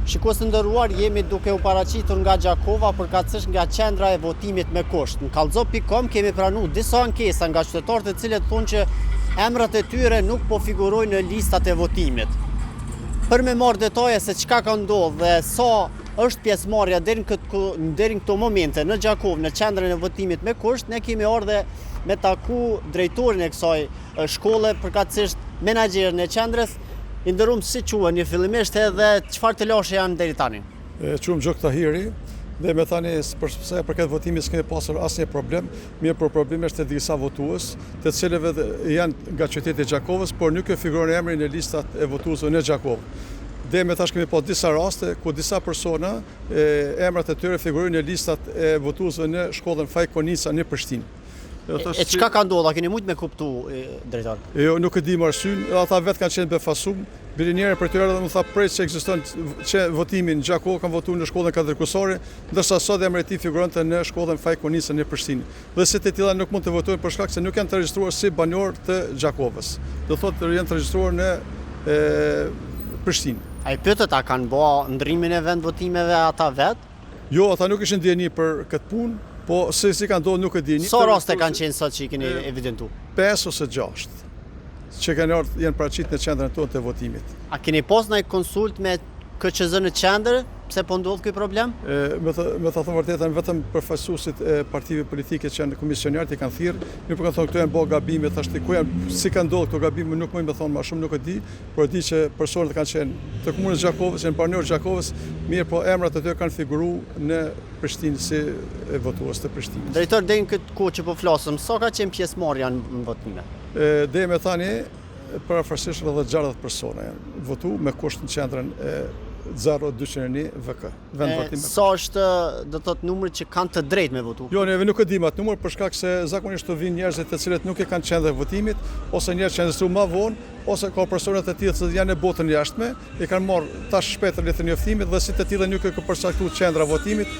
Shikues të nderuar, jemi duke u paraqitur nga Gjakova, përkatësisht nga qendra e votimit me kusht. Në kallxo.com kemi pranuar disa ankesa nga qytetarët e cilët thonë që emrat e tyre nuk po figurojnë në listat e votimit. Për me marrë detaje se çka ka ndodhur dhe sa është pjesëmarrja deri në këto momente në Gjakovë, në qendrën e votimit me kusht, ne kemi ardhur me taku drejtorin e kësaj shkolle, përkatësisht menaxherin e qendrës. I nderuam, si quheni fillimisht edhe çfarë të lashe janë deri tani? Quhem Gjok Tahiri dhe me tani përsa për këtë votimit s'kemi pasur asnjë problem, mirë për problemi është të disa votues, të cilëve janë nga qyteti i Gjakovës, por nuk e figuron emri në listat e votuesve në Gjakovë. Dhe me tash kemi pas disa raste ku disa persona emrat e tyre figurojnë në listat e votuesve në shkollën Faj Konica në Prishtinë. E çka ka ndodhur, a keni mujt me kuptu, drejtor? Jo, nuk e di më arsyeën, ata vetë kanë qenë befasum. Bilinjerë për tyre dhe më tha prej që ekziston që votimin në Gjakovë kanë votuar në shkollën katërkursore, ndërsa sot emri i tij figuronte në shkollën Faj Konica në Prishtinë. Dhe se të tilla nuk mund të votojnë për shkak se nuk janë të regjistruar si banor të Gjakovës. Do thotë janë të regjistruar në Prishtinë. Ai pyetët, a kanë bë ndrimin e vend votimeve ata vet? Jo, ata nuk ishin dieni për këtë punë. Po se si kanë ndodhur nuk e di. Sa raste kanë qenë sot që i keni evidentuar? 5 ose 6 që janë paraqitur në qendrën tonë të votimit. A keni pas ndonjë konsult me KQZ në qendër pse po ndodh ky problem? Me të thënë vërtetën, vetëm përfaqësuesit e partive politike që janë komisionarët i kanë thirrë, mirë po kanë thonë këto janë bë gabime, thashë ku janë, si kanë ndodhur këto gabime nuk më thonë më shumë, nuk e di, por e di që personat kanë qenë të komunës Gjakovës, janë banorë Gjakovës, mirë po emrat e tyre kanë figuruar në Prishtinë si votues të Prishtinës. Drejtor, deri në këtë kohë që po flasëm, sa ka qenë pjesëmarrja në votime? Deri me tani parafraksisht edhe 60 persona janë votuar me kusht në qendrën e 0201 VK. Vend votim. Sa është, do të thotë, numri që kanë të drejtë me votu? Jo, neve nuk e dim atë numër për shkak se zakonisht të vinë njerëzit të cilët nuk e kanë qendrën e votimit, ose njerëz që janë registruar më vonë, ose ka personat të tillë që janë në botën jashtme, e kanë marrë tash shpejt letër njoftimit dhe si të tillë nuk e ka përcaktuar qendra votimit,